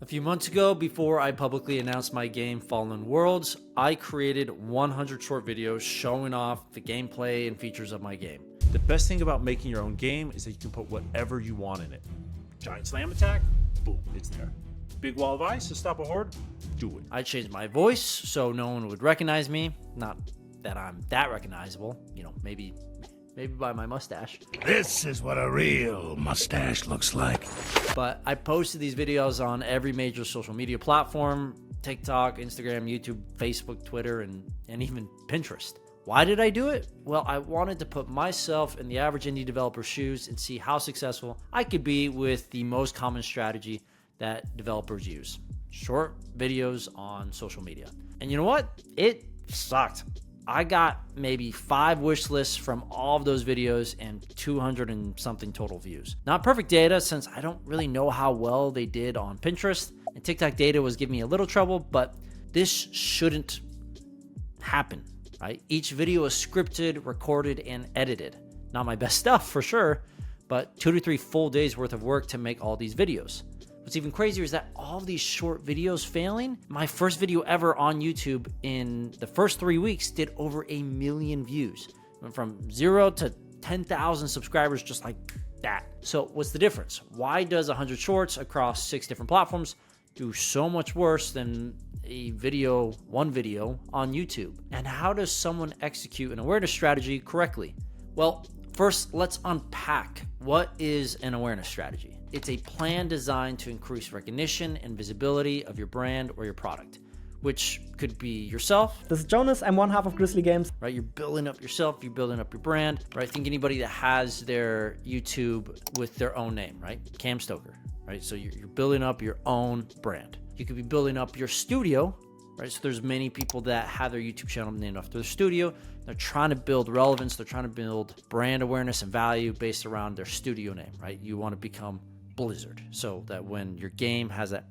A few months ago, before I publicly announced my game Fallen Worlds, I created 100 short videos showing off the gameplay and features of my game. The best thing about making your own game is that you can put whatever you want in it. Giant slam attack, boom, it's there. Big wall of ice to stop a horde, do it. I changed my voice so no one would recognize me. Not that I'm that recognizable, maybe by my mustache. This is what a real mustache looks like. But I posted these videos on every major social media platform: TikTok, Instagram, YouTube, Facebook, Twitter, and even Pinterest. Why did I do it? Well, I wanted to put myself in the average indie developer's shoes and see how successful I could be with the most common strategy that developers use: short videos on social media. And you know what? It sucked. I got maybe 5 wish lists from all of those videos and 200 and something total views. Not perfect data, since I don't really know how well they did on Pinterest, and TikTok data was giving me a little trouble, but this shouldn't happen, right? Each video is scripted, recorded, and edited. Not my best stuff for sure, but 2 to 3 full days worth of work to make all these videos. What's even crazier is that all of these short videos failing, my first video ever on YouTube in the first 3 weeks did over 1 million views. Went from 0 to 10,000 subscribers just like that. So what's the difference? Why does 100 shorts across 6 different platforms do so much worse than one video on YouTube? And how does someone execute an awareness strategy correctly? Well, first, let's unpack what is an awareness strategy. It's a plan designed to increase recognition and visibility of your brand or your product, which could be yourself. This is Jonas. I'm one half of Grizzly Games. Right? You're building up yourself, you're building up your brand, right? Think anybody that has their YouTube with their own name, right? Cam Stoker, right? So you're building up your own brand. You could be building up your studio, right? So there's many people that have their YouTube channel named after their studio. They're trying to build relevance. They're trying to build brand awareness and value based around their studio name, right? You want to become Blizzard, so that when your game has that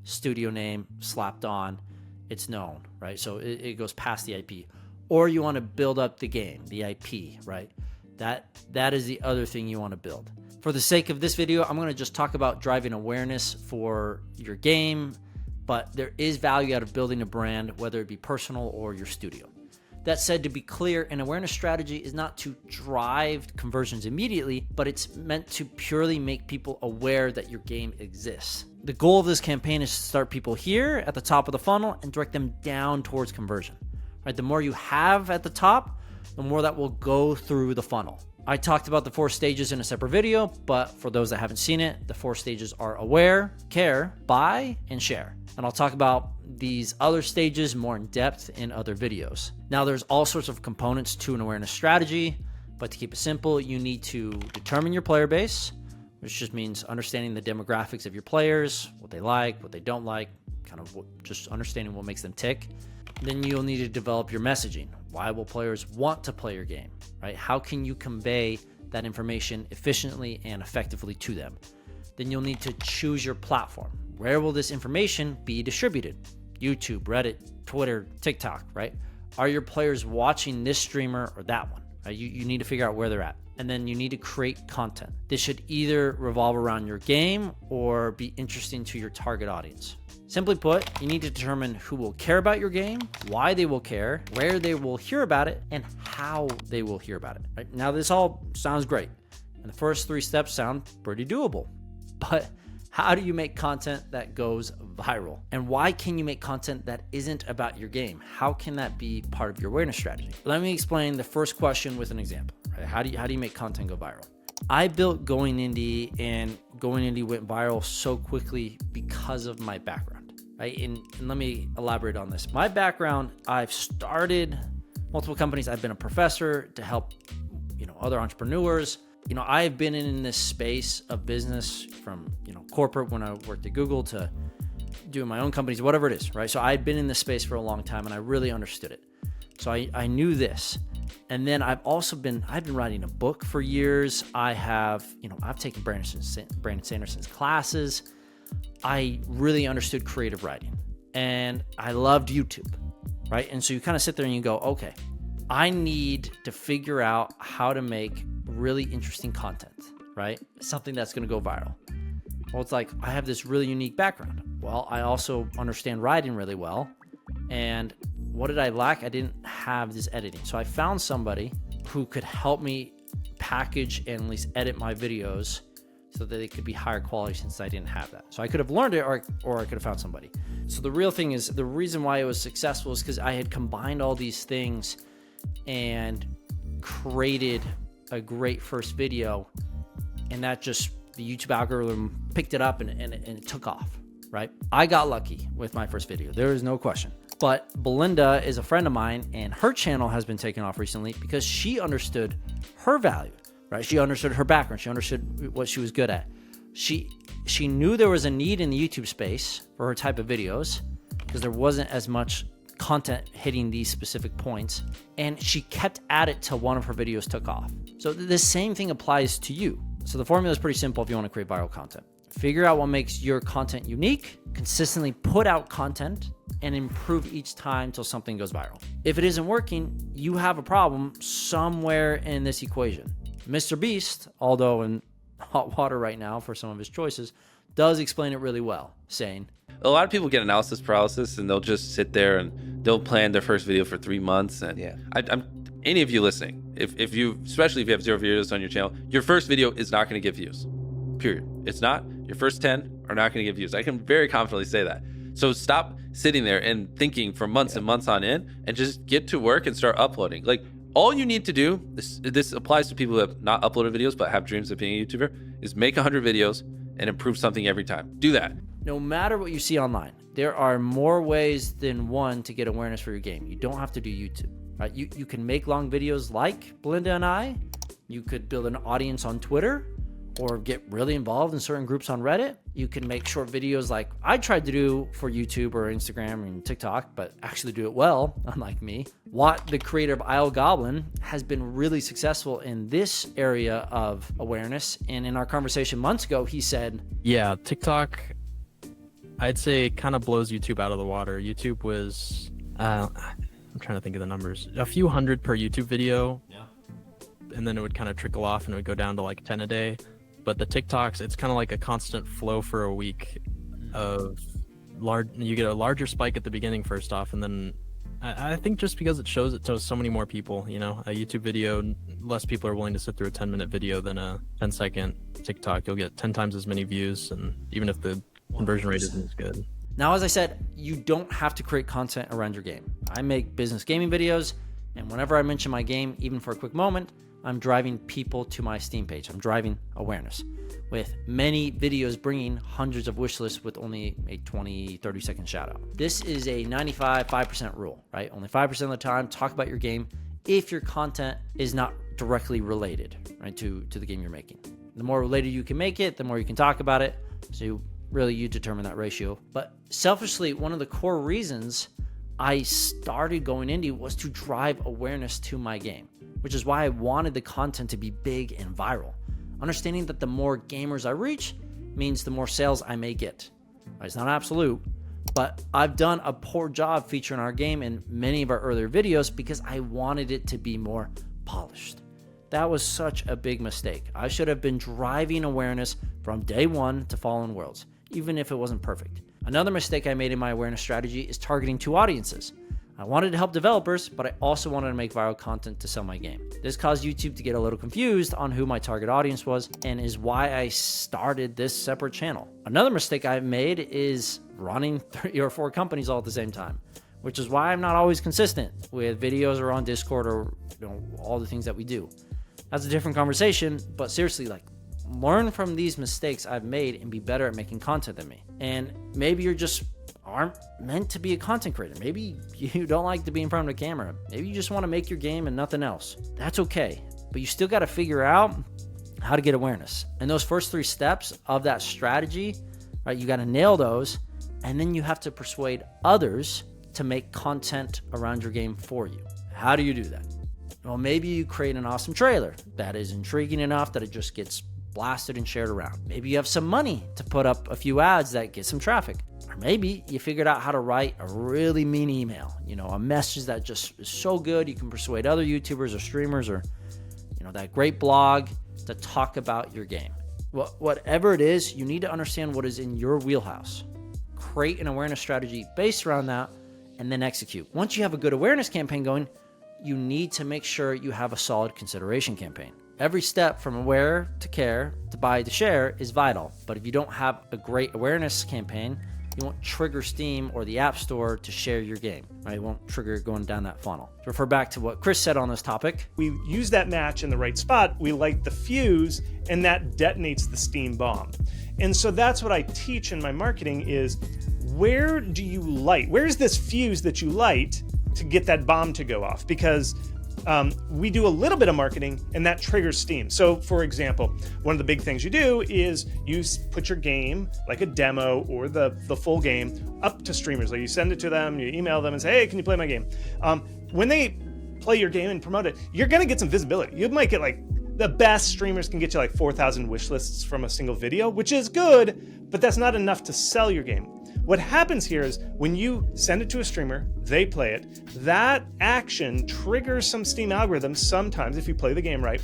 studio name slapped on, it's known, right? So it goes past the IP. Or you want to build up the game, the IP, right? That is the other thing you want to build. For the sake of this video, I'm going to just talk about driving awareness for your game, but there is value out of building a brand, whether it be personal or your studio. That said, to be clear, an awareness strategy is not to drive conversions immediately, but it's meant to purely make people aware that your game exists. The goal of this campaign is to start people here at the top of the funnel and direct them down towards conversion. Right? The more you have at the top, the more that will go through the funnel. I talked about the 4 stages in a separate video, but for those that haven't seen it, the 4 stages are aware, care, buy, and share. And I'll talk about these other stages more in depth in other videos. Now, there's all sorts of components to an awareness strategy, but to keep it simple, you need to determine your player base, which just means understanding the demographics of your players, what they like, what they don't like, just understanding what makes them tick. Then you'll need to develop your messaging. Why will players want to play your game, right? How can you convey that information efficiently and effectively to them? Then you'll need to choose your platform. Where will this information be distributed? YouTube, Reddit, Twitter, TikTok, right? Are your players watching this streamer or that one? Right? You need to figure out where they're at. And then you need to create content. This should either revolve around your game or be interesting to your target audience. Simply put, you need to determine who will care about your game, why they will care, where they will hear about it, and how they will hear about it. Right? Now, this all sounds great, and the first 3 steps sound pretty doable. But how do you make content that goes viral? And why can you make content that isn't about your game? How can that be part of your awareness strategy? Let me explain the first question with an example. Right? How do you make content go viral? I built Going Indie, and Going Indie went viral so quickly because of my background. Right? And let me elaborate on this. My background, I've started multiple companies. I've been a professor to help, other entrepreneurs. I've been in this space of business from, corporate when I worked at Google to doing my own companies, whatever it is, right? So I've been in this space for a long time and I really understood it. So I knew this. And then I've been writing a book for years. I've taken Brandon Sanderson's classes. I really understood creative writing and I loved YouTube, right? And so you kind of sit there and you go, okay, I need to figure out how to make really interesting content, right? Something that's going to go viral. Well, it's like, I have this really unique background. Well, I also understand writing really well. And what did I lack? I didn't have this editing. So I found somebody who could help me package and at least edit my videos so that they could be higher quality, since I didn't have that. So I could have learned it, or I could have found somebody. So the real thing is, the reason why it was successful is because I had combined all these things and created a great first video, and that just, the YouTube algorithm picked it up and it took off, right? I got lucky with my first video. There is no question. But Belinda is a friend of mine, and her channel has been taken off recently because she understood her value, right? She understood her background. She understood what she was good at. She knew there was a need in the YouTube space for her type of videos because there wasn't as much content hitting these specific points, and she kept at it till one of her videos took off. So the same thing applies to you. So the formula is pretty simple if you want to create viral content. Figure out what makes your content unique, consistently put out content, and improve each time till something goes viral. If it isn't working, you have a problem somewhere in this equation. Mr. Beast, although in hot water right now for some of his choices, does explain it really well, saying, a lot of people get analysis paralysis, and they'll just sit there and they'll plan their first video for 3 months. And yeah, I'm any of you listening, if you, especially if you have 0 videos on your channel, your first video is not going to get views. Period. It's not. Your first 10 are not going to get views. I can very confidently say that. So stop sitting there and thinking for months and months on end, and just get to work and start uploading. Like, all you need to do, this applies to people who have not uploaded videos but have dreams of being a YouTuber, is make 100 videos and improve something every time. Do that. No matter what you see online, there are more ways than one to get awareness for your game. You don't have to do YouTube, right? You can make long videos like Belinda and I. You could build an audience on Twitter, or get really involved in certain groups on Reddit. You can make short videos like I tried to do for YouTube or Instagram and TikTok, but actually do it well, unlike me. Watt, the creator of Isle Goblin, has been really successful in this area of awareness. And in our conversation months ago, he said, Yeah, TikTok, I'd say, kind of blows YouTube out of the water. YouTube was, I'm trying to think of the numbers, a few hundred per YouTube video. Yeah. And then it would kind of trickle off and it would go down to like 10 a day. But the TikToks, it's kind of like a constant flow for a week of you get a larger spike at the beginning first off, and then I think just because it shows so many more people, you know, a YouTube video, less people are willing to sit through a 10-minute video than a 10-second TikTok. You'll get 10 times as many views, and even if the conversion rate isn't as good. Now, as I said, you don't have to create content around your game. I make business gaming videos, and whenever I mention my game, even for a quick moment, I'm driving people to my Steam page. I'm driving awareness, with many videos bringing hundreds of wish lists with only a 20, 30 second shout out. This is a 95% rule, right? Only 5% of the time talk about your game if your content is not directly related, right, to the game you're making. The more related you can make it, the more you can talk about it. So really you determine that ratio. But selfishly, one of the core reasons I started going indie was to drive awareness to my game, which is why I wanted the content to be big and viral. Understanding that the more gamers I reach means the more sales I may get. It's not absolute, but I've done a poor job featuring our game in many of our earlier videos because I wanted it to be more polished. That was such a big mistake. I should have been driving awareness from day one to Fallen Worlds, even if it wasn't perfect. Another mistake I made in my awareness strategy is targeting two audiences. I wanted to help developers, but I also wanted to make viral content to sell my game. This caused YouTube to get a little confused on who my target audience was, and is why I started this separate channel. Another mistake I've made is running 3 or 4 companies all at the same time, which is why I'm not always consistent with videos or on Discord or all the things that we do. That's a different conversation, but seriously, like, learn from these mistakes I've made and be better at making content than me. And maybe you're just aren't meant to be a content creator. Maybe you don't like to be in front of the camera. Maybe you just want to make your game and nothing else. That's okay. But you still got to figure out how to get awareness. And those first 3 steps of that strategy, right? You got to nail those. And then you have to persuade others to make content around your game for you. How do you do that? Well, maybe you create an awesome trailer that is intriguing enough that it just gets blasted and shared around. Maybe you have some money to put up a few ads that get some traffic. Or maybe you figured out how to write a really mean email, a message that just is so good you can persuade other YouTubers or streamers or, that great blog to talk about your game. Whatever it is, you need to understand what is in your wheelhouse. create an awareness strategy based around that, and then execute. Once you have a good awareness campaign going, you need to make sure you have a solid consideration campaign. Every step from aware to care to buy to share is vital, but if you don't have a great awareness campaign, you won't trigger Steam or the App Store to share your game, right? It won't trigger it going down that funnel. To refer back to what Chris said on this topic. We use that match in the right spot, we light the fuse, and that detonates the Steam bomb. And so that's what I teach in my marketing is, where do you light? Where's this fuse that you light to get that bomb to go off? Because we do a little bit of marketing and that triggers Steam. So for example, one of the big things you do is you put your game, like a demo or the full game, up to streamers. Like you send it to them, you email them and say, hey, can you play my game? When they play your game and promote it, you're gonna get some visibility. You might get like, the best streamers can get you like 4,000 wish lists from a single video, which is good, but that's not enough to sell your game. What happens here is when you send it to a streamer, they play it, that action triggers some Steam algorithms sometimes if you play the game right.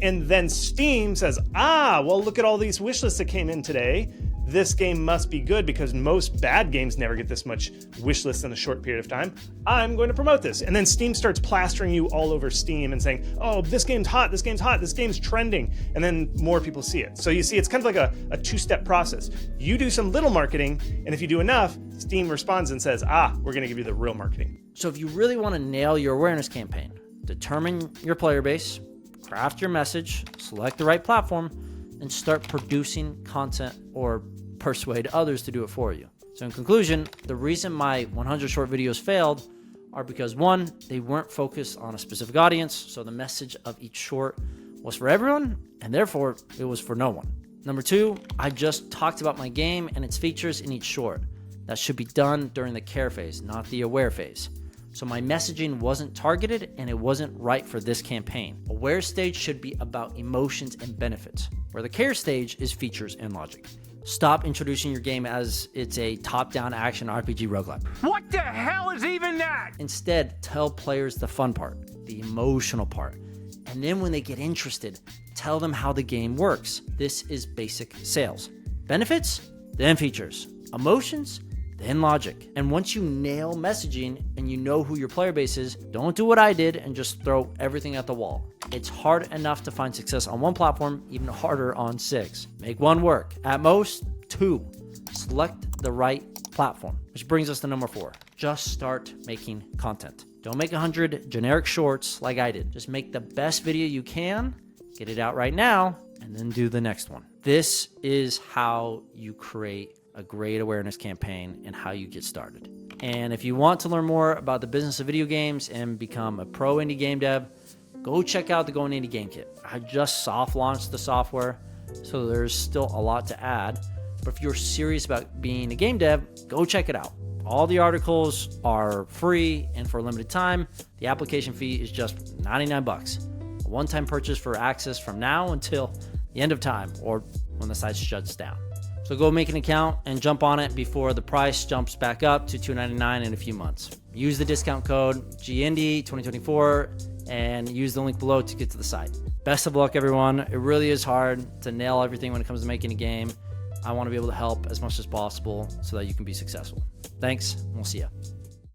And then Steam says, well, look at all these wish lists that came in today. This game must be good because most bad games never get this much wish lists in a short period of time. I'm going to promote this. And then Steam starts plastering you all over Steam and saying, oh, this game's hot, this game's hot, this game's trending. And then more people see it. So you see, it's kind of like a two-step process. You do some little marketing, and if you do enough, Steam responds and says, we're going to give you the real marketing. So if you really want to nail your awareness campaign, determine your player base, craft your message, select the right platform, and start producing content or persuade others to do it for you. So in conclusion, the reason my 100 short videos failed are because 1, they weren't focused on a specific audience, so the message of each short was for everyone, and therefore it was for no one. Number 2, I just talked about my game and its features in each short. That should be done during the care phase, not the aware phase. So my messaging wasn't targeted and it wasn't right for this campaign. Aware stage should be about emotions and benefits, where the care stage is features and logic. Stop introducing your game as it's a top-down action RPG roguelike. What the hell is even that? Instead, tell players the fun part, the emotional part. And then when they get interested, tell them how the game works. This is basic sales. Benefits, then features. Emotions, then logic. And once you nail messaging and you know who your player base is, don't do what I did and just throw everything at the wall. It's hard enough to find success on one platform, even harder on 6. Make one work. At most, 2. Select the right platform. Which brings us to number 4. Just start making content. Don't make 100 generic shorts like I did. Just make the best video you can, get it out right now, and then do the next one. This is how you create a great awareness campaign and how you get started. And if you want to learn more about the business of video games and become a pro indie game dev, go check out the Going Indie Game Kit. I just soft launched the software, so there's still a lot to add. But if you're serious about being a game dev, go check it out. All the articles are free and for a limited time. The application fee is just $99. A one-time purchase for access from now until the end of time or when the site shuts down. So go make an account and jump on it before the price jumps back up to $299 in a few months. Use the discount code GINDY2024 and use the link below to get to the site. Best of luck, everyone. It really is hard to nail everything when it comes to making a game. I want to be able to help as much as possible so that you can be successful. Thanks, and we'll see ya.